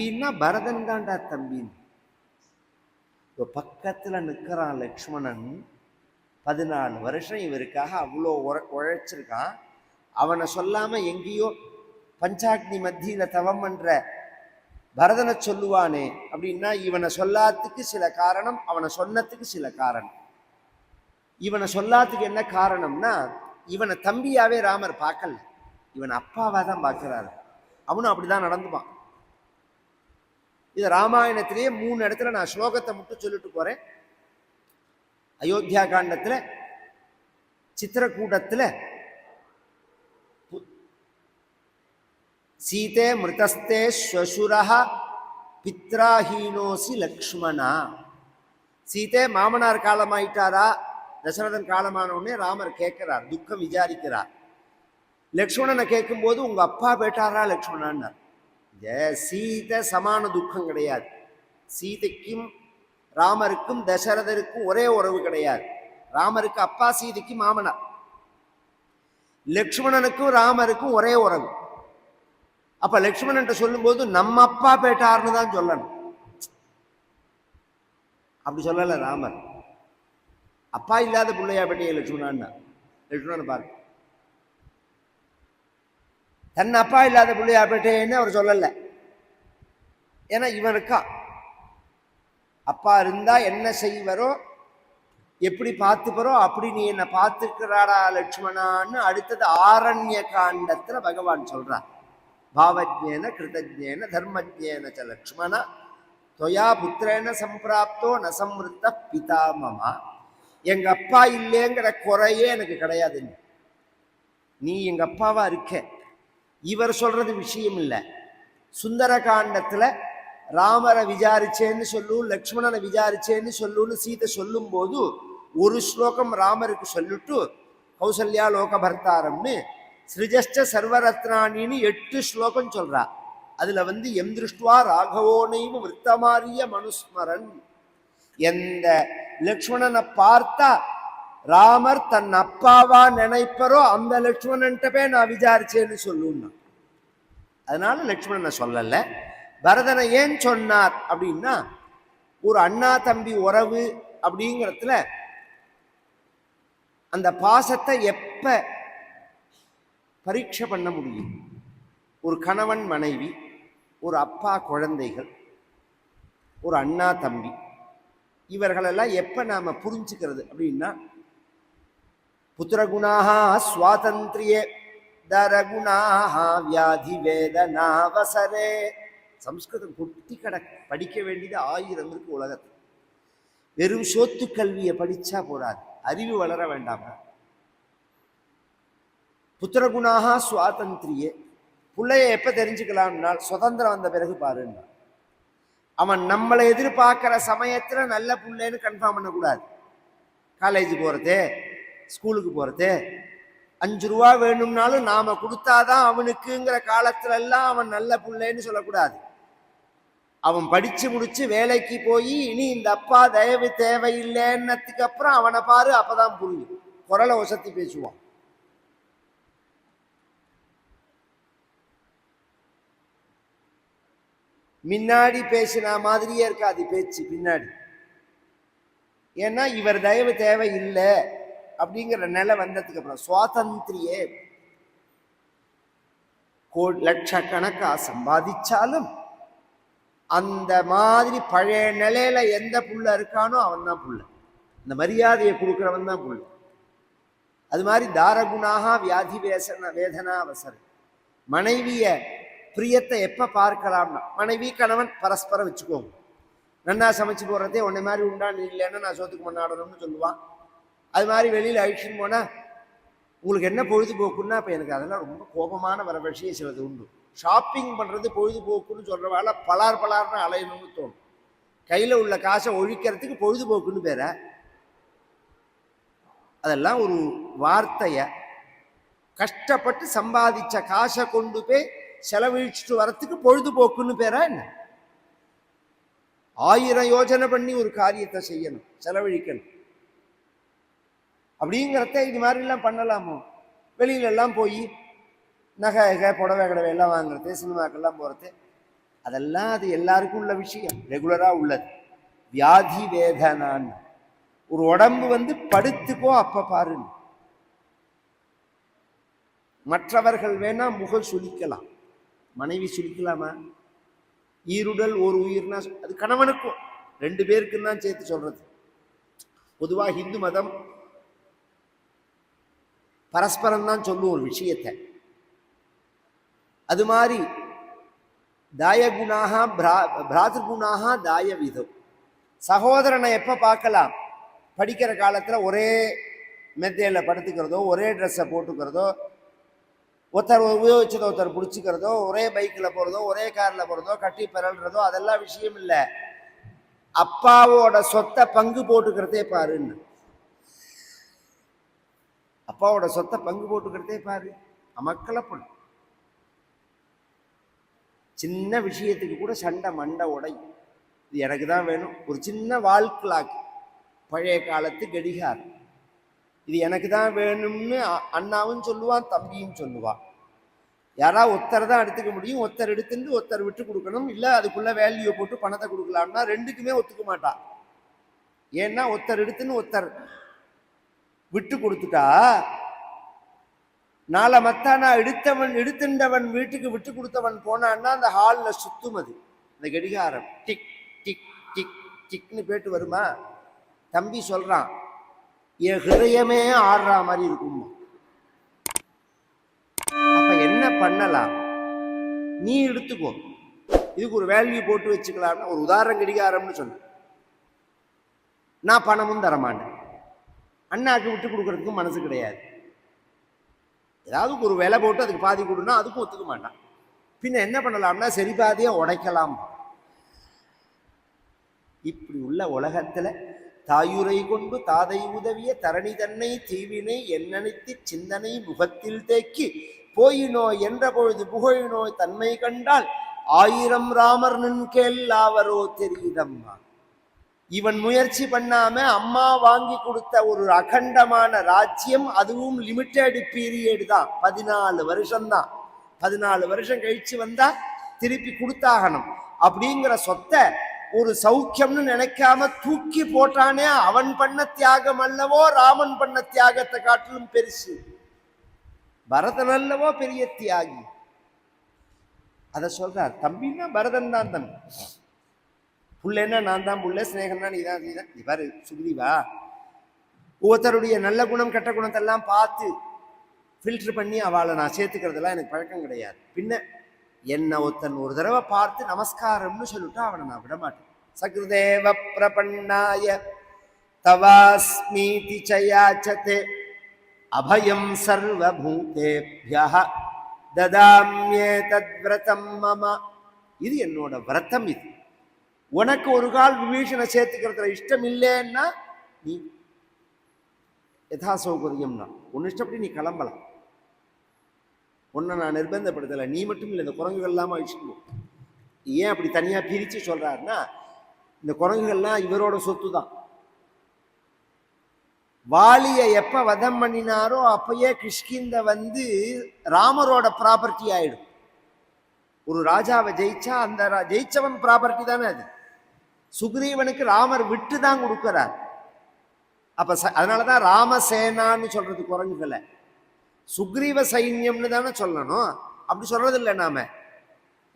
தம்பின்னா பரதன் தான்டா தம்பின்னு. இப்போ பக்கத்தில் நிற்கிறான் லக்ஷ்மணன். 14 வருஷம் இவருக்காக அவ்வளோ உழைச்சிருக்கான். அவனை சொல்லாம எங்கேயோ பஞ்சாக்னி மத்தியில தவம் பண்ற பரதனை சொல்லுவானே அப்படின்னா, இவனை சொல்லாததுக்கு சில காரணம், அவனை சொன்னதுக்கு சில காரணம். இவனை சொல்லாததுக்கு என்ன காரணம்னா, இவனை தம்பியாவே ராமர் பார்க்கல, இவன் அப்பாவா தான் பார்க்கிறாரு. அவனும் அப்படிதான் நடந்துப்பான். இது ராமாயணத்திலேயே 3 இடத்துல நான் ஸ்லோகத்தை மட்டும் சொல்லிட்டு போறேன். அயோத்தியா காண்டத்துல சித்திரக்கூடத்துல சீதே மிருதஸ்தே ஸ்வசுரஹ பித்ராஹீனோசி லக்ஷ்மணா. சீதே மாமனார் காலமாயிட்டாரா, தசரதன் காலமான உடனே ராமர் கேட்கிறார், துக்கம் விசாரிக்கிறார். லக்ஷ்மணனை கேட்கும் போது உங்க அப்பா போயிட்டாரா லக்ஷ்மணான்னார். சீதை சமான துக்கம் கிடையாது. சீதைக்கும் ராமருக்கும் தசரதருக்கும் ஒரே உறவு கிடையாது. ராமருக்கு அப்பா, சீதைக்கு மாமனார். லக்ஷ்மணனுக்கும் ராமருக்கும் ஒரே உறவு. அப்ப லக்ஷ்மணன் சொல்லும் போது நம்ம அப்பா போயிட்டார்னு தான் சொல்லணும். அப்படி சொல்லல ராமர். அப்பா இல்லாத பிள்ளையா பெட்டிய லட்சுமணன். லட்சுமணன் பாரு, தன் அப்பா இல்லாத பிள்ளையா பெட்டேன்னு அவர் சொல்லல. ஏன்னா இவனுக்கா அப்பா இருந்தா என்ன செய்வரோ, எப்படி பார்த்துப்பறோ அப்படி நீ என்ன பார்த்துக்கிறாடா லட்சுமணான்னு அடுத்தது ஆரண்ய காண்டத்துல பகவான் சொல்றார். பாவஜ்ஞேன கிருதஜ்ஞேன தர்மஜ்ஞேன ச லக்ஷ்மண தொயா புத்திரேன சம்பிராப்தோ நசம்ருத்த பிதாமமா. எங்க அப்பா இல்லைங்கிற குறையே எனக்கு கிடையாது. நீ எங்க அப்பாவா இருக்க. இவர் சொல்றது விஷயம் இல்லை. சுந்தர காண்டத்துல ராமரை விசாரிச்சேன்னு சொல்லு, லக்ஷ்மணனை விசாரிச்சேன்னு சொல்லுன்னு சீதை சொல்லும் போது ஒரு ஸ்லோகம் ராமருக்கு சொல்லிட்டு கௌசல்யா லோக பர்த்தாரம்னு ஸ்ரிஜஷ்ட சர்வரத்னானின்னு 8 ஸ்லோகம் சொல்றா. அதுல எம் திருஷ்டுவா ராகவோனையும் விருத்தமாரிய மனுஸ்மரன். எந்த லக்ஷ்மணனை பார்த்தா ராமர் தன் அப்பாவா நினைப்பரோ அந்த லக்ஷ்மணன்ட்ட நான் விசாரிச்சேன்னு சொல்லுன்னா. அதனால லக்ஷ்மணனை சொல்லல. பரதனை ஏன் சொன்னார் அப்படின்னா, ஒரு அண்ணா தம்பி உறவு அப்படிங்கிறதுல அந்த பாசத்தை எப்ப பரீட்சை பண்ண முடியும்? ஒரு கணவன் மனைவி, ஒரு அப்பா குழந்தைகள், ஒரு அண்ணா தம்பி, இவர்களெல்லாம் எப்ப நாம புரிஞ்சுக்கிறது அப்படின்னா, புத்திரகுணாக சுவாதந்திரியே தரகுணாக வியாதி வேதனாவசரே. சம்ஸ்கிருதம் கொட்டி படிக்க வேண்டியது 1000 இருக்கு உலகத்தில். வெறும் சோத்து கல்வியை படிச்சா போறாது, அறிவு வளர வேண்டாமா? புத்திரகுணாக சுவாதந்திரியே, பிள்ளைய எப்ப தெரிஞ்சுக்கலாம்னா சுதந்திரம் வந்த பிறகு பாருன்னா. அவன் நம்மளை எதிர்பார்க்கிற சமயத்துல நல்ல பிள்ளைன்னு கன்ஃபார்ம் பண்ணக்கூடாது. காலேஜ் போறது, ஸ்கூலுக்கு போறது, 5 ரூபா வேணும்னாலும் நாம கொடுத்தாதான் அவனுக்குங்கிற காலத்துல எல்லாம் அவன் நல்ல பிள்ளைன்னு சொல்லக்கூடாது. அவன் படிச்சு முடிச்சு வேலைக்கு போய் இனி இந்த அப்பா தயவு தேவையில்லைன்னதுக்கு அப்புறம் அவனை பாரு, அப்பதான் புரியும். குரலை ஒசத்தி பேசுவான். முன்னாடி பேசின மாதிரியே இருக்காது பேச்சு பின்னாடி. ஏன்னா இவர் தயவு தேவை இல்லை அப்படிங்கிற நிலை வந்ததுக்கு அப்புறம் சுவாதந்திரியே லட்சக்கணக்கா சம்பாதிச்சாலும் அந்த மாதிரி பழைய நிலையில எந்த புள்ள இருக்கானோ அவன் தான் புள்ள. இந்த மரியாதையை கொடுக்கிறவன் தான் புள்ள. அது மாதிரி தாரகுணாக வியாதி வேதனா அவசரம். மனைவிய பிரியத்தை எப்ப பார்க்கலாம்னா, மனைவி கணவன் பரஸ்பரம் வச்சுக்கோங்க. நன்னா சமைச்சு போடுறதே உன்னை மாதிரி உண்டான்னு இல்லைன்னா நான் சோத்துக்கு கொண்டாடணும்னு சொல்லுவான். அது மாதிரி வெளியில் அழிச்சுன்னு போனா உங்களுக்கு என்ன பொழுதுபோக்குன்னா, இப்போ எனக்கு அதெல்லாம் ரொம்ப கோபமான வர விஷயம் சிலது உண்டு. ஷாப்பிங் பண்ணுறது பொழுதுபோக்குன்னு சொல்கிறவால பலார்னு அலையணும்னு தோணும். கையில் உள்ள காசை ஒழிக்கிறதுக்கு பொழுதுபோக்குன்னு பேர. அதெல்லாம் ஒரு வார்த்தைய. கஷ்டப்பட்டு சம்பாதிச்ச காசை கொண்டு போய் செலவழிச்சுட்டு வரத்துக்கு பொழுதுபோக்குன்னு பேரா என்ன? 1000 யோஜனை பண்ணி ஒரு காரியத்தை செய்யணும், செலவழிக்கணும். அப்படிங்கிறத இது மாதிரிலாம் பண்ணலாமோ? வெளியிலெல்லாம் போய் நகை புடவை கடவை எல்லாம் வாங்குறது, சினிமாக்கெல்லாம் போகிறது, அதெல்லாம் அது எல்லாருக்கும் உள்ள விஷயம், ரெகுலரா உள்ளது. வியாதி வேதனான், ஒரு உடம்பு வந்து படுத்துக்கோ அப்ப பாரு. மற்றவர்கள் வேணா முகம் சுளிக்கலாம், மனைவி சுளிக்கலாமா? ஈருடல் ஒரு உயிர்னா அது கணவனுக்கும் 2 பேருக்கும் தான் சேர்த்து சொல்றது. பொதுவா ஹிந்து மதம் பரஸ்பரம் தான் சொல்லும் ஒரு விஷயத்தை. அது மாதிரி தாயகுணாக பிராதிர்குணாக தாய விதம். சகோதரனை எப்ப பார்க்கலாம்? படிக்கிற காலத்துல ஒரே மெத்தையில படுத்துக்கிறதோ, ஒரே ட்ரெஸ்ஸை போட்டுக்கிறதோ, ஒருத்தர் உபயோகிச்சதோ ஒருத்தர் பிடிச்சிக்கிறதோ, ஒரே பைக்கில் போகிறதோ, ஒரே காரில் போகிறதோ, கட்டி பிறல்றதோ, அதெல்லாம் விஷயம் இல்லை. அப்பாவோட சொத்தை பங்கு போட்டுக்கிறதே பாருன்னு. அப்பாவோட சொத்தை பங்கு போட்டுக்கிறதே பாரு. மக்களை பொண்ணு சின்ன விஷயத்துக்கு கூட சண்டை மண்டை உடை. இது எனக்கு தான் வேணும். ஒரு சின்ன வாழ்க்கலாக்கு, பழைய காலத்து கடிகாரம், இது எனக்கு தான் வேணும்னு அண்ணாவும் சொல்லுவான், தம்பியும் சொல்லுவான். யாராவது ஒருத்தர் தான் எடுத்துக்க முடியும். ஒருத்தர் எடுத்துட்டு ஒருத்தர் விட்டு கொடுக்கணும். இல்லை அதுக்குள்ள வேல்யூ போட்டு பணத்தை கொடுக்கலாம்னா ரெண்டுக்குமே ஒத்துக்க மாட்டான். ஏன்னா ஒருத்தர் எடுத்துன்னு ஒருத்தர் விட்டு கொடுத்துட்டா நாளை மத்தானா எடுத்துண்டவன் வீட்டுக்கு விட்டு கொடுத்தவன் போனான்னா அந்த ஹாலில் சுத்தும் அது, அந்த கடிகாரம் டிக் டிக் டிக் டிக்னு போயிட்டு வருமா? தம்பி சொல்றான், என் ஹிருதயமே ஆடுற மாதிரி இருக்கும். அப்ப என்ன பண்ணலாம்? நீ எடுத்துக்கோ, இதுக்கு ஒரு வேல்யூ போட்டு வச்சுக்கலாம்னா. ஒரு உதாரணம் கடிகாரம்னு சொன்ன, நான் பணமும் தரமாட்டேன், அண்ணாக்கு விட்டு கொடுக்கறதுக்கும் மனசு கிடையாது. ஏதாவது ஒரு விலை போட்டு அதுக்கு பாதி கொடுனா அதுக்கும் ஒத்துக்க மாட்டான். பின்ன என்ன பண்ணலாம்னா சரி பாதியா உடைக்கலாம். இப்படி உள்ள உலகத்துல தாயுரை கொண்டு தாதை உதவிய தரணி தன்னை தீவினை என்னணித்து சிந்தனை முகத்தில் தேக்கி போயினோ என்ற பொழுது புகழினோய் தன்மை கண்டால் 1000 ராமர் நின்கேல்லாவரோ தெரியுதம்மா. இவன் முயற்சி பண்ணாம அம்மா வாங்கி கொடுத்த ஒரு அகண்டமான ராஜ்யம், அதுவும் லிமிட்டெட் பீரியட் தான், 14 வருஷம் தான். 14 வருஷம் கழிச்சு வந்தா திருப்பி கொடுத்தாகணும். அப்படிங்கிற சொத்தை ஒரு சௌக்கியம்னு நினைக்காம தூக்கி போட்டானே, அவன் பண்ண தியாகம் அல்லவோ ராமன் பண்ண தியாகத்தை காட்டிலும் பெருசு. பரதன் அல்லவோ பெரிய தியாகி. அத சொல்றார். தம்பின்னா பரதன் தான் தம்பி, புள்ளன்னா நான் தான் புள்ள, ஸ்நேகம்னா நீதான் நீதான். நீ பாரு சுக்ரீவா, ஒவ்வொருத்தருடைய நல்ல குணம் கெட்ட குணத்தெல்லாம் பார்த்து ஃபில்டர் பண்ணி அவளை நான் சேர்த்துக்கிறதெல்லாம் எனக்கு பழக்கம் கிடையாது. பின்ன என்ன ஒருத்தன் ஒரு தடவை பார்த்து நமஸ்காரம்னு சொல்லிட்டா அவனை நான் விட மாட்டேன். சக்ருதேவ பிரபன்னாய தவாஸ்மீதி சயாச்சதே அபயம் சர்வபூதேப்யஹ ததாம்யே தத்வ்ரதம் மம. இது என்னோட விரதம். இது உனக்கு ஒரு கால் விபீஷனை சேர்த்துக்கிறதுல இஷ்டம் இல்லைன்னா நீ யதா சௌகரியம்னா உன் இஷ்டப்படி நீ கிளம்பலாம். உன்னை நான் நிர்பந்தப்படுத்தலை. நீ மட்டும் இல்லை, இந்த குரங்குகள் இல்லாமல் அழிச்சுக்கணும். ஏன் அப்படி தனியா பிரிச்சு சொல்றாருன்னா, இந்த குரங்குகள்லாம் இவரோட சொத்து தான். வாலிய எப்ப வதம் பண்ணினாரோ அப்பயே கிஷ்கிந்த வந்து ராமரோட ப்ராப்பர்ட்டி ஆயிடும். ஒரு ராஜாவை ஜெயிச்சா அந்த ஜெயிச்சவன் ப்ராப்பர்ட்டி தானே அது. சுக்ரீவனுக்கு ராமர் விட்டு தான் கொடுக்கிறார். அப்ப அதனாலதான் ராமசேனான்னு சொல்றது குரங்குகளை, சுக்ரீவ சைன்யம்னு தானே சொல்லணும். அப்படி சொல்றது இல்லை நாம.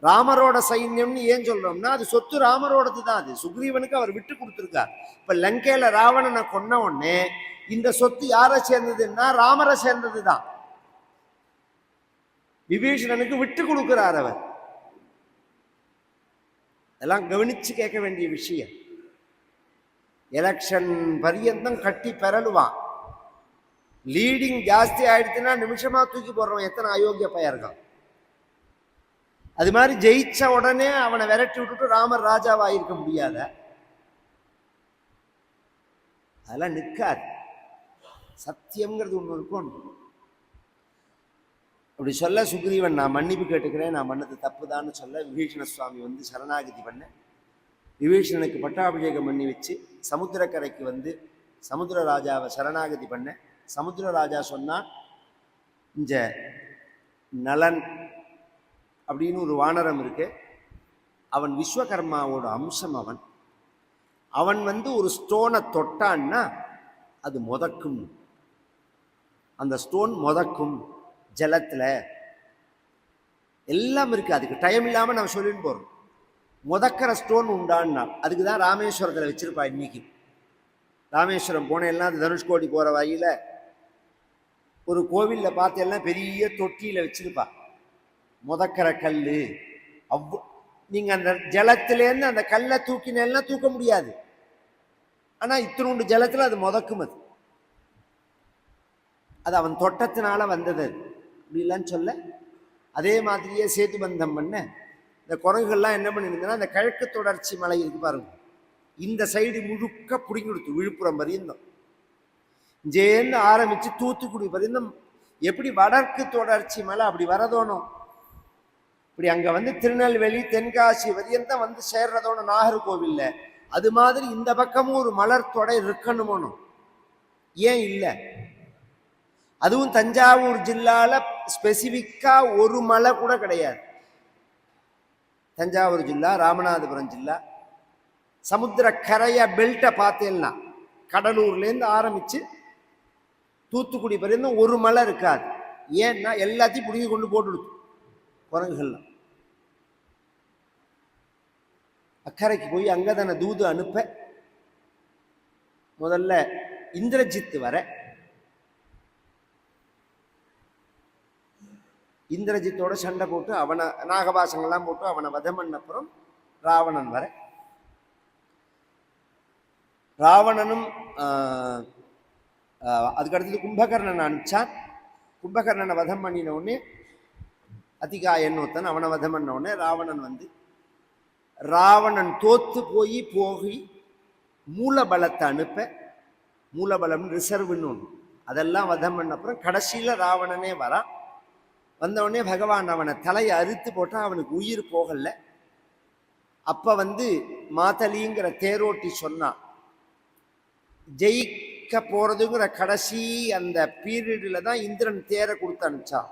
ராமரோட சைன்யம்னு ஏன் சொல்றோம்னா அது சொத்து ராமரோடது தான். அது சுக்ரீவனுக்கு அவர் விட்டு கொடுத்துருக்கார். இப்ப லங்கையில ராவணனை கொன்ன உடனே இந்த சொத்து யாரை சேர்ந்ததுன்னா ராமரை சேர்ந்தது தான். விபீஷணனுக்கு விட்டு கொடுக்கிறார் அவர். எல்லாம் கவனிச்சு கேட்க வேண்டிய விஷயம். எலெக்ஷன் பரியந்தம் கட்டி பெறலுவான். லீடிங் ஜாஸ்தி ஆயிடுச்சுன்னா நிமிஷமா தூக்கி போடுறோம். எத்தனை அயோக்கிய பெயர்கள். அது மாதிரி ஜெயிச்ச உடனே அவனை விரட்டி விட்டுட்டு ராமர் ராஜாவா இருக்க முடியாத. அதெல்லாம் நிற்காது. சத்தியம்ங்கிறது ஒன்று இருக்கும். அப்படி சொல்ல சுக்ரீவன் நான் மன்னிப்பு கேட்டுக்கிறேன், நான் பண்ணது தப்புதான்னு சொல்ல விபீஷண சுவாமி வந்து சரணாகதி பண்ண, விபீஷணனுக்கு பட்டாபிஷேகம் பண்ணி வச்சு சமுத்திரக்கரைக்கு வந்து சமுத்திர ராஜாவை சரணாகதி பண்ண. சமுத்திர ராஜா சொன்னான், இந்த நலன் அப்படின்னு ஒரு வானரம் இருக்கு, அவன் விஸ்வகர்மாவோட அம்சம். அவன் ஒரு ஸ்டோனை தொட்டான்னா அது முதக்கும். அந்த ஸ்டோன் முதக்கும். ஜலத்துல எல்லாம் இருக்கு. அதுக்கு டைம் இல்லாம நம்ம சொல்லிட்டு போறோம். முதக்கிற ஸ்டோன் உண்டான்னா அதுக்கு தான் ராமேஸ்வரத்தில் வச்சிருப்பா. இன்னைக்கு ராமேஸ்வரம் போன எல்லாம் தனுஷ்கோடி போற வழியில ஒரு கோவில்ல பார்த்தெல்லாம் பெரிய தொட்டியில வச்சிருப்பா முதக்கிற கல். நீங்க அந்த ஜலத்திலேருந்து அந்த கல்லை தூக்கினா தூக்க முடியாது. ஆனா இத்தினோண்டு ஜலத்துல அது முதக்கும். அது அவன் தொட்டத்தினால வந்தது அப்படிலாம் சொல்ல. அதே மாதிரியே சேதுபந்தம் பண்ண இந்த குரங்குகள்லாம் என்ன பண்ணிருந்ததுன்னா, அந்த கிழக்கு தொடர்ச்சி மலை இருக்கு பாருங்க, இந்த சைடு முழுக்க பிடிங்கி கொடுத்து விழுப்புரம் பரியந்தம் இங்கேருந்து ஆரம்பிச்சு தூத்துக்குடி பரியந்தம். எப்படி வடக்கு தொடர்ச்சி மலை அப்படி வரதோணும், இப்படி அங்க திருநெல்வேலி தென்காசி வரியந்தான் சேர்றதோணும் நாகர்கோவில்ல. அது மாதிரி இந்த பக்கமும் ஒரு மலர் தொடை இருக்கணுமோனும். ஏன் இல்லை? அதுவும் தஞ்சாவூர் ஜில்லால ஸ்பெசிபிக்கா ஒரு மலை கூட கிடையாது. தஞ்சாவூர் ஜில்லா, ராமநாதபுரம் ஜில்லா, சமுத்திர கரைய பெல்ட்டை பார்த்தேன்னா கடலூர்லேருந்து ஆரம்பிச்சு தூத்துக்குடி பரியந்தம் ஒரு மலை இருக்காது. ஏன்னா எல்லாத்தையும் பிடிங்கி கொண்டு போட்டுடுது குரங்குகள்லாம். அக்கறைக்கு போய் அங்கதான தூது அனுப்ப முதல்ல இந்திரஜித் வர, இந்திரஜித்தோட சண்டை போட்டு அவனை நாகபாசங்கள்லாம் போட்டு அவனை வதம் பண்ண அப்புறம் ராவணன் வர. ராவணனும் அதுக்கடுத்தது கும்பகர்ணன் அனுப்பிச்சான். கும்பகர்ணனை வதம் பண்ணின உடனே அதிகாயன் ஒருத்தன் அவனை வதம் பண்ண உடனே ராவணன் ராவணன் தோத்து போய் மூலபலத்தை அனுப்ப. மூலபலம் ரிசர்வ்னு ஒன்று, அதெல்லாம் வதம் பண்ண அப்புறம் கடைசியில ராவணனே வரான். வந்தவுடனே பகவான் அவனை தலையை அறுத்து போட்டான். அவனுக்கு உயிர் போகல. அப்ப மாதலிங்கிற தேரோட்டி சொன்னான், ஜெயிக்க போறதுங்கிற கடைசி அந்த பீரியட்ல தான் இந்திரன் தேரை கொடுத்து அனுப்பிச்சான்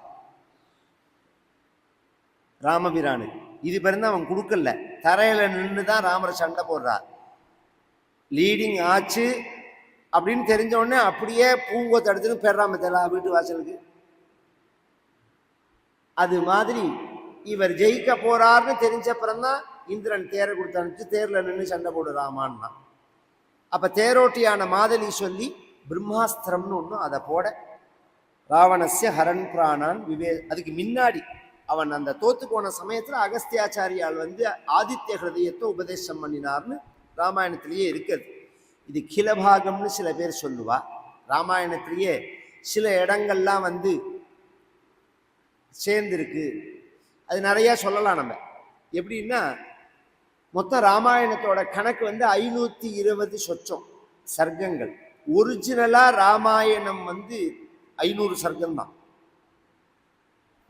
ராமபிரானுக்கு. இது பிறந்து அவன் கொடுக்கல, தரையில நின்று தான் ராமரை சண்டை போடுறார். லீடிங் ஆச்சு அப்படின்னு தெரிஞ்ச உடனே அப்படியே பூங்கோத்தை எடுத்துன்னு பெறாம தெரியலாம் வீட்டு வாசலுக்கு. அது மாதிரி இவர் ஜெயிக்க போறார்னு தெரிஞ்ச அப்புறம்தான் இந்திரன் தேரை கொடுத்து அனுப்பிச்சு தேர்ல நின்று சண்டை போடுறாமான்னா. அப்ப தேரோட்டியான மாதலி சொல்லி பிரம்மாஸ்திரம்னு ஒன்றும் அதை போட, ராவணஸ்ய ஹரன் பிராணான் அதுக்கு முன்னாடி அவன் அந்த தோத்து போன சமயத்துல அகஸ்தியாச்சாரியால் ஆதித்ய ஹிருதயத்தை உபதேசம் பண்ணினார்னு ராமாயணத்திலேயே இருக்குது. இது கிலபாகம்னு சில பேர் சொல்லுவா. ராமாயணத்திலேயே சில இடங்கள்லாம் சேர்ந்திருக்கு. அது நிறைய சொல்லலாம் நம்ம. எப்படின்னா மொத்த ராமாயணத்தோட கணக்கு 520 சொச்சம் சர்க்கங்கள். ஒரிஜினலா ராமாயணம் 500 சர்க்கம் தான்.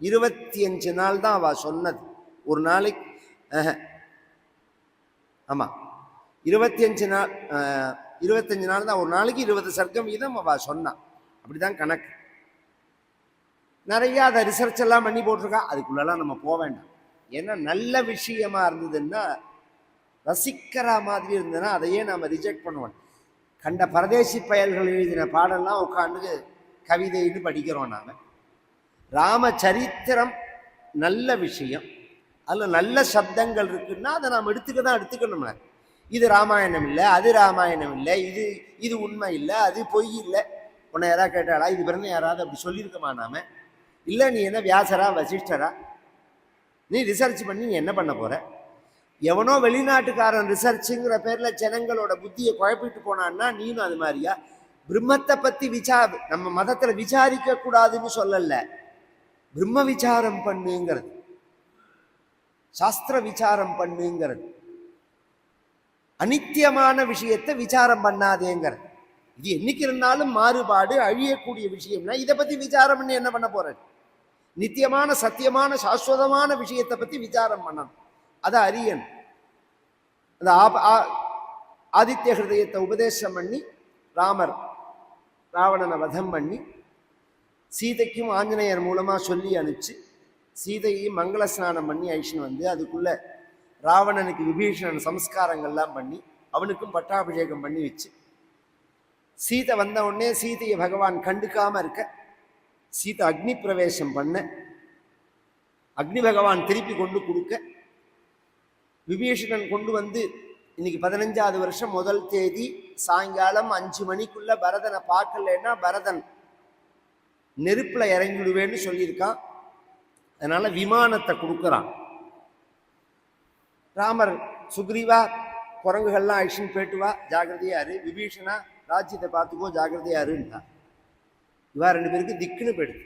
25 நாள் தான் அவ சொன்னது ஒரு நாளைக்கு. ஆமா 25 நாள் 25 நாள் தான், ஒரு நாளைக்கு 20 சர்க்கம் வீதம் அவ சொன்னான். அப்படிதான் கணக்கு. நிறைய அதை ரிசர்ச் எல்லாம் பண்ணி போட்டிருக்கா. அதுக்குள்ளெல்லாம் நம்ம போக வேண்டாம். ஏன்னா நல்ல விஷயமா இருந்ததுன்னா, ரசிக்கிற மாதிரி இருந்ததுன்னா அதையே நம்ம ரிஜெக்ட் பண்ணுவோம். கண்ட பரதேசி பயல்கள் எழுதின பாடெல்லாம் உட்காந்து கவிதைன்னு படிக்கிறோம். நாம ராமச்சரித்திரம் நல்ல விஷயம், அதில் நல்ல சப்தங்கள் இருக்குன்னா அதை நாம் எடுத்துக்கணும். இது ராமாயணம் இல்லை, அது ராமாயணம் இல்லை, இது உண்மை இல்லை, அது பொய் இல்லை. உன்னை யாராவது கேட்டாளா? இது பிறந்த யாராவது அப்படி சொல்லியிருக்கமா? நாம இல்லை, நீ என்ன வியாசரா வசிஷ்டரா? நீ ரிசர்ச் பண்ணி நீ என்ன பண்ண போற? எவனோ வெளிநாட்டுக்காரன் ரிசர்ச்சுங்கிற பேர்ல ஜனங்களோட புத்தியை குழப்பிட்டு போனான்னா நீனும் அது மாதிரியா? பிரம்மத்தை பத்தி நம்ம மதத்துல விசாரிக்க கூடாதுன்னு சொல்லல, பிரம்ம விசாரம் பண்ணுங்கிறது, சாஸ்திர விசாரம் பண்ணுங்கிறது, அனித்தியமான விஷயத்தை விசாரம் பண்ணாதேங்கிறது. இது என்னைக்கு இருந்தாலும் மாறுபாடு அழியக்கூடிய விஷயம்னா இதை பத்தி விசாரம் பண்ணி என்ன பண்ண போற? நித்தியமான சத்தியமான சாஸ்வதமான விஷயத்தை பத்தி விசாரம் பண்ணணும். அதை அறியணும். அந்த ஆதித்ய ஹிருதயத்தை உபதேசம் பண்ணி ராமர் ராவணனை வதம் பண்ணி சீதைக்கும் ஆஞ்சநேயர் மூலமா சொல்லி அனுப்பிச்சு சீதையை மங்கள ஸ்நானம் பண்ணி ஐஷன் அதுக்குள்ள ராவணனுக்கு விபீஷணன் சம்ஸ்காரங்கள்லாம் பண்ணி அவனுக்கும் பட்டாபிஷேகம் பண்ணி வச்சு சீதை வந்த உடனே சீதையை பகவான் கண்டுக்காம இருக்க சீதை அக்னி பிரவேசம் பண்ண அக்னி பகவான் திருப்பி கொண்டு கொடுக்க விபீஷணன் கொண்டு வந்து இன்னைக்கு 15வது வருஷம் முதல் தேதி சாயங்காலம் 5 மணிக்குள்ள பரதனை பார்க்கலன்னா பரதன் நெருப்புல இறங்கிடுவேன்னு சொல்லியிருக்கான். அதனால விமானத்தை கொடுக்குறான். ராமர் சுக்ரீவா குரங்குகள்லாம் ஆக்ஷன் போயிட்டு வா ஜாகிரதையாரு, விபீஷணா ராஜ்யத்தை பார்த்துக்கோ ஜாகிரதையாருன்னா இவா 2 பேருக்கு திக்குன்னு போயிடுது.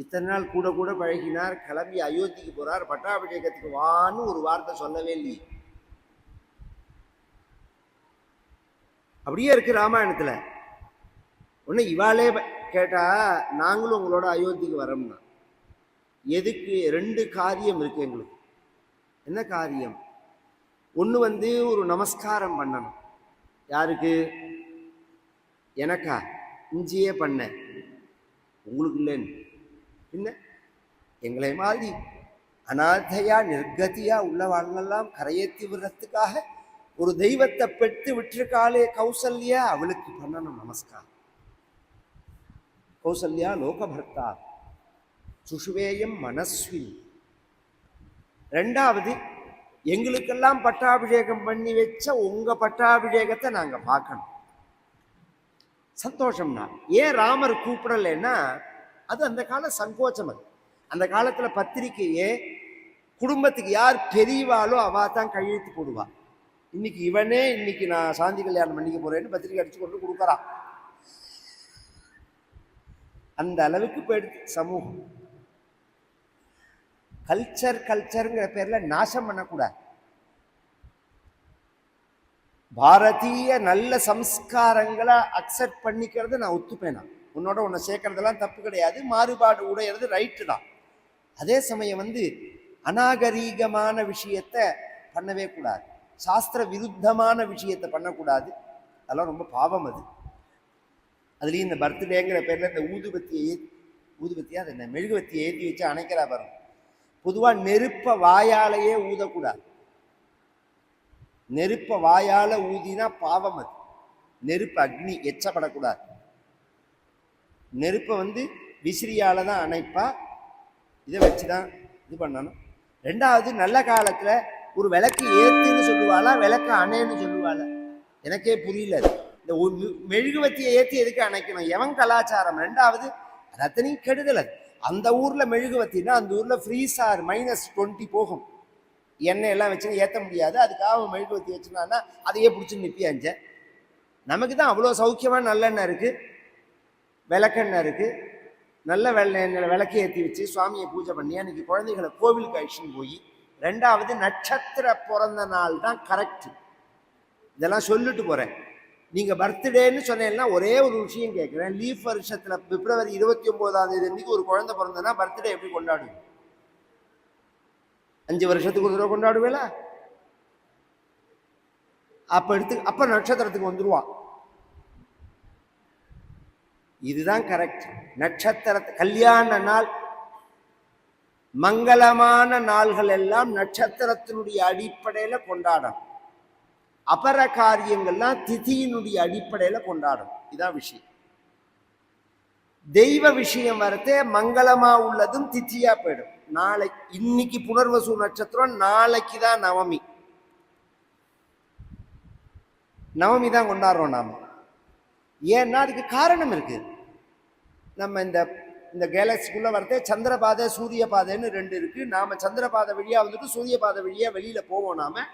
இத்தனை நாள் கூட கூட பழகினார், கிளம்பி அயோத்திக்கு போறார், பட்டாபிஷேகத்துக்கு வான்னு ஒரு வார்த்தை சொல்லவே இல்லையே. அப்படியே இருக்கு ராமாயணத்துல. ஒன்று இவாளே கேட்டா நாங்களும் உங்களோட அயோத்திக்கு வரோம்னா எதுக்கு? 2 காரியம் இருக்கு எங்களுக்கு. என்ன காரியம்? ஒன்று ஒரு நமஸ்காரம் பண்ணணும். யாருக்கு? எனக்கா? இஞ்சியே பண்ண உங்களுக்கு இல்லைன்னு பின்ன எங்களை மாதிரி அநாதையா நிர்கதியா உள்ளவாழ்லாம் கரையேற்றி விடுறதுக்காக ஒரு தெய்வத்தை பெற்று விட்டுருக்காளே கௌசல்யா, அவளுக்கு பண்ணணும் நமஸ்காரம். கௌசல்யா லோகபர்த்தா சுஷுவேயம் மனஸ்வி. 2வது எங்களுக்கெல்லாம் பட்டாபிஷேகம் பண்ணி வச்ச உங்க பட்டாபிஷேகத்தை நாங்க பார்க்கணும். சந்தோஷம்னா ஏன் ராமர் கூப்பிடலைன்னா அது அந்த கால சங்கோச்சம். அது அந்த காலத்துல பத்திரிக்கையே குடும்பத்துக்கு யார் பெரியவாளோ அவா தான் கையெழுத்து போடுவா. இன்னைக்கு நான் சாந்தி கல்யாணம் பண்ணிக்க போறேன்னு பத்திரிக்கை அடிச்சு கொண்டு கொடுக்குறான். அந்த அளவுக்கு போயிடுது சமூகம். கல்ச்சருங்கிற பேர்ல நாசம் பண்ணக்கூடாது. பாரதிய நல்ல சம்ஸ்காரங்களை அக்செப்ட் பண்ணிக்கிறது நான் ஒத்துப்பேனா. உன்னோட உன்னை சேர்க்கறதெல்லாம் தப்பு கிடையாது, மாறுபாடு உடையிறது ரைட்டு தான். அதே சமயம் அநாகரீகமான விஷயத்தை பண்ணவே கூடாது, சாஸ்திர விருத்தமான விஷயத்தை பண்ணக்கூடாது. அதெல்லாம் ரொம்ப பாவம். அதுலேயும் இந்த பர்த்டேங்கிற பேரில் இந்த ஊதுபத்தியா அது என்ன மெழுகுவத்தியை ஏற்றி வச்சு அணைக்கிறா பாருங்க. பொதுவாக நெருப்பை வாயாலேயே ஊதக்கூடாது. நெருப்பை வாயால ஊதினா பாவம். அது நெருப்பு அக்னி எச்சப்படக்கூடாது. நெருப்பை விசிறியால தான் அணைப்பா. இதை வச்சுதான் இது பண்ணணும். 2வது நல்ல காலத்துல ஒரு விளக்கு ஏத்துன்னு சொல்லுவாளா விளக்கு அணைன்னு சொல்லுவாளா எனக்கே புரியல. இந்த மெழுகுவத்தியை ஏற்றி எதுக்கு அணைக்கணும்? எவன் கலாச்சாரம்? 2வது அது அத்தனையும் கெடுதல். அந்த ஊர்ல மெழுகுவத்தின்னா அந்த ஊர்ல ஃப்ரீஸார் -20 போகும். எண்ணெய் எல்லாம் வச்சு ஏற்ற முடியாது. அதுக்காக மெழுகுவத்தி வச்சுனான்னா அதையே பிடிச்சி நிற்பியாஞ்ச. நமக்கு தான் அவ்வளோ சௌக்கியமா நல்லெண்ணெய் இருக்கு, விளக்கெண்ணெய் இருக்கு. நல்ல எண்ணெயில் விளக்கு ஏற்றி வச்சு சுவாமியை பூஜை பண்ணி அன்னைக்கு குழந்தைகளை கோவிலுக்கு அழிச்சுன்னு போய் 2வது நட்சத்திர பிறந்த நாள் தான் கரெக்ட். இதெல்லாம் சொல்லிட்டு போறேன். நீங்க பர்த்டேன்னு சொன்னேன்னா ஒரே ஒரு விஷயம் கேட்குறேன். லீஃப் வருஷத்துல பிப்ரவரி 29ஆம் தேதி அன்னைக்கு ஒரு குழந்தை பிறந்ததுன்னா பர்த்டே எப்படி கொண்டாடுவீங்க? 5 வருஷத்துக்கு ஒரு தடவை கொண்டாடுவேல? அப்ப நட்சத்திரத்துக்கு வந்துருவான். இதுதான் கரெக்ட். நட்சத்திர கல்யாண நாள் மங்களமான நாள்கள் எல்லாம் நட்சத்திரத்தினுடைய அடிப்படையில கொண்டாடணும். அபர காரியங்கள்லாம் திதியினுடைய அடிப்படையில கொண்டாடணும். இதான் விஷயம். தெய்வ விஷயம் வரத்தே மங்களமா உள்ளதும் திதியா போயிடும். இன்னைக்கு புனர்வசு நட்சத்திரம், நாளைக்கு தான் நவமி. நவமி தான் கொண்டாடுறோம் நாம. ஏன்னா அதுக்கு காரணம் இருக்கு. நம்ம இந்த கேலக்சிக்குள்ள வரதே சந்திரபாதை சூரிய பாதைன்னு 2 இருக்கு. நாம சந்திரபாதை வழியா சூரிய பாதை வழியா வெளியில போவோம். நாம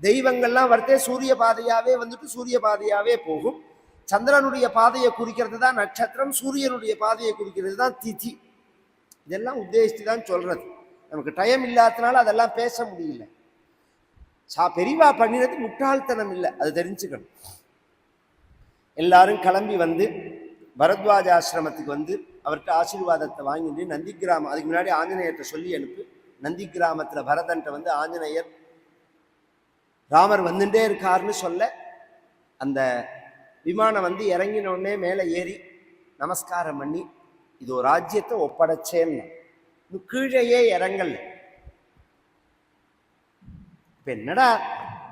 தெய்வங்கள்லாம் வரதே சூரிய பாதையாவே சூரிய பாதையாவே போகும். சந்திரனுடைய பாதையை குறிக்கிறது தான் நட்சத்திரம், சூரியனுடைய பாதையை குறிக்கிறது தான் திதி. இதெல்லாம் உத்தேசித்து தான் சொல்றது. நமக்கு டைம் இல்லாதனால அதெல்லாம் பேச முடியல. பெரிவா பண்ணினது முட்டாள்தனம் இல்லை, அது தெரிஞ்சுக்கணும். எல்லாரும் கிளம்பி பரத்வாஜ ஆசிரமத்துக்கு அவர்கிட்ட ஆசீர்வாதத்தை வாங்கிட்டு நந்தி கிராமம், அதுக்கு முன்னாடி ஆஞ்சநேயர்கிட்ட சொல்லி அனுப்பு. நந்தி கிராமத்துல பரதன்ட்ட ஆஞ்சநேயர் ராமர் வந்துட்டே இருக்காருன்னு சொல்ல அந்த விமானம் இறங்கின உடனே மேலே ஏறி நமஸ்காரம் பண்ணி இது ஒரு ராஜ்யத்தை ஒப்படைச்சேன்னு கீழேயே இறங்கல. என்னடா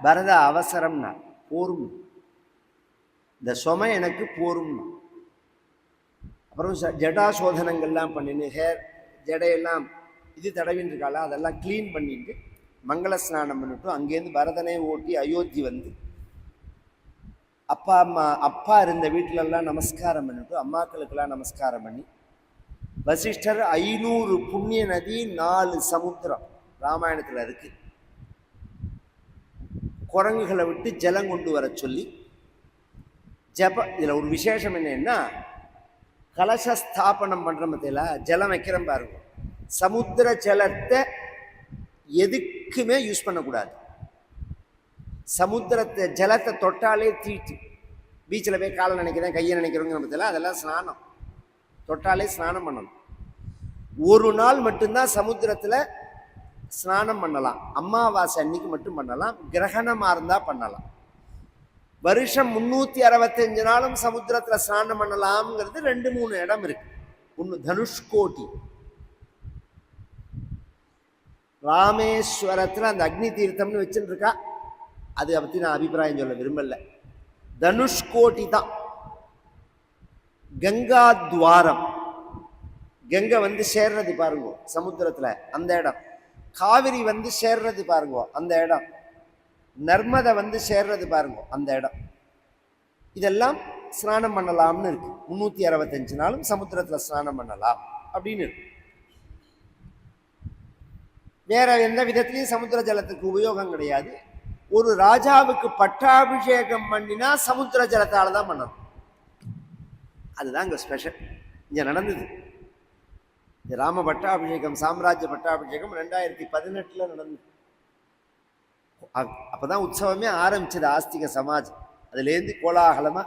பரத அவசரம்னா, போரும், இந்த சுமை எனக்கு போரும். அப்புறம் ஜடா சோதனங்கள்லாம் பண்ணின்னு ஜடையெல்லாம் இது தடவின்னு இருக்காளா, அதெல்லாம் க்ளீன் பண்ணிட்டு மங்கள ஸ்நானம் பண்ணிட்டு அங்கேருந்து பரதனை ஓட்டி அயோத்தி வந்து அப்பா இருந்த வீட்டிலெல்லாம் நமஸ்காரம் பண்ணிட்டு அம்மாக்களுக்கெல்லாம் நமஸ்காரம் பண்ணி வசிஷ்டர் 500 புண்ணிய நதி 4 சமுத்திரம் ராமாயணத்தில் இருக்கு, குரங்குகளை விட்டு ஜலம் கொண்டு வர சொல்லி இதில் ஒரு விசேஷம் என்னன்னா, கலசஸ்தாபனம் பண்ற மத்தியில ஜலம் வைக்கிறோம் பாருங்க, சமுத்திர ஜலத்தை எதுக்குமே யூஸ் பண்ணக்கூடாது. சமுத்திரத்தை ஜலத்தை தொட்டாலே தீட்டு. பீச்சில் போய் காலை நினைக்கிறேன் கையை நினைக்கிறோங்கிற மத்தியில அதெல்லாம் ஸ்நானம், தொட்டாலே ஸ்நானம் பண்ணணும். ஒரு நாள் மட்டும்தான் சமுத்திரத்தில் ஸ்நானம் பண்ணலாம், அமாவாசை அன்னைக்கு மட்டும் பண்ணலாம், கிரகணமாக இருந்தால் பண்ணலாம். வருஷம் 365 நாளும் சமுத்திரத்தில் ஸ்நானம் பண்ணலாம்ங்கிறது 2-3 இடம் இருக்கு. ஒன்று தனுஷ்கோடி, ராமேஸ்வரத்தில் அந்த அக்னி தீர்த்தம்னு வச்சுட்டு இருக்கா, அதை பற்றி நான் அபிப்பிராயம் சொல்ல விரும்பல. தனுஷ்கோடி தான். கங்கா துவாரம், கங்கை வந்து சேர்றது பாருங்க சமுத்திரத்தில், அந்த இடம். காவிரி வந்து சேர்றது பாருங்க அந்த இடம். நர்மதை வந்து சேர்றது பாருங்க அந்த இடம். இதெல்லாம் ஸ்நானம் பண்ணலாம்னு இருக்கு. 365 நாளும் சமுத்திரத்தில் ஸ்நானம் பண்ணலாம் அப்படின்னு இருக்கு. வேற எந்த விதத்திலையும் சமுத்திர ஜலத்துக்கு உபயோகம் கிடையாது. ஒரு ராஜாவுக்கு பட்டாபிஷேகம் பண்ணினா சமுத்திர ஜலத்தால தான் பண்ணணும். அதுதான் இங்க ஸ்பெஷல். இங்க நடந்தது இந்த ராம பட்டாபிஷேகம், சாம்ராஜ்ய பட்டாபிஷேகம் 2018 நடந்தது. அப்பதான் உற்சவமே ஆரம்பிச்சது ஆஸ்திக சமாஜம். அதுலேருந்து கோலாகலமா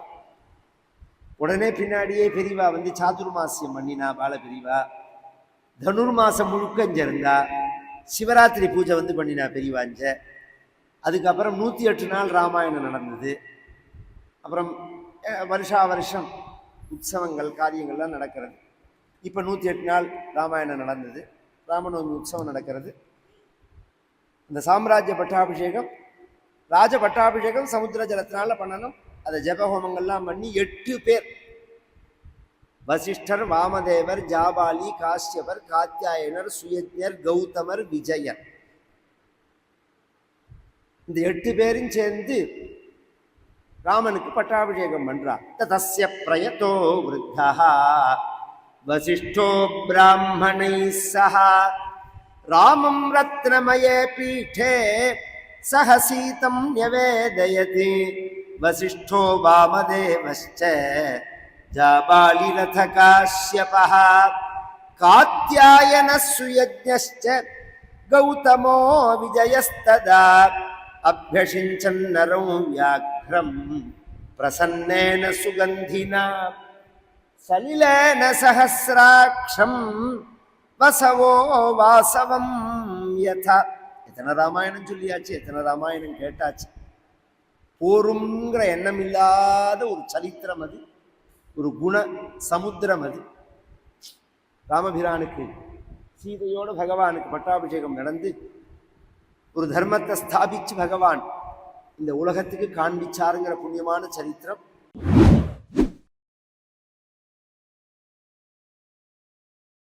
உடனே பின்னாடியே பெரியவா வந்து சாதுர்மாசியம் பண்ணினா, பால பெரியவா தனுர்மாசம் முழுக்க இங்க இருந்தா, சிவராத்திரி பூஜை வந்து பண்ணினா பெரியவா இங்க. அதுக்கப்புறம் 108 நாள் ராமாயணம் நடந்தது. அப்புறம் வருஷா வருஷம் உற்சவங்கள் காரியங்கள்லாம் நடக்கிறது. இப்போ 108 நாள் ராமாயணம் நடந்தது, ராமநவமி உற்சவம் நடக்கிறது. இந்த சாம்ராஜ்ய பட்டாபிஷேகம், ராஜ பட்டாபிஷேகம் சமுத்திர ஜலத்தினால பண்ணணும். அதை ஜபஹோமங்கள்லாம் பண்ணி 8 பேர், வசிஷ்டர், வாமதேவர், ஜாபாலி, காஷ்யபர், காத்தியாயனர், சுயஜ்ஞர், கௌதமர், விஜயர், இந்த 8 பேரும் சேர்ந்து ராமனுக்கு பட்டாபிஷேகம் பண்றார். தஸ்ய பிரயதோ விருத்தா வசிஷ்டோ பிராமணை சஹா ராமம் ரத்னமயே பீఠே சஹ சீதம் யவேதயதி வசிஷ்டோ வாமதேவஸ்ச ஜாபாலி ரத காஷ்யபஹ காத்யாயன சுயஜ்ஞஸ்ச கௌதமோ விஜயஸ்ததா அப்யஷிஞ்சன் நரம் வியாக்ரம் பிரசன்னேன சுகந்தினா சலிலேன சஹஸ்ராட்சம் வசவோ வாசவம் யதா. எத்தனை ராமாயணம் சொல்லியாச்சு, எத்தனை ராமாயணம் கேட்டாச்சு. போருங்கிற எண்ணம் இல்லாத ஒரு சரித்திரம் அது, ஒரு குண சமுத்திரம் அது. ராமபிரானுக்கு சீதையோட பகவானுக்கு பட்டாபிஷேகம் நடந்து ஒரு தர்மத்தை ஸ்தாபிச்சு பகவான் இந்த உலகத்துக்கு காண்பிச்சாருங்கிற புண்ணியமான சரித்திரம்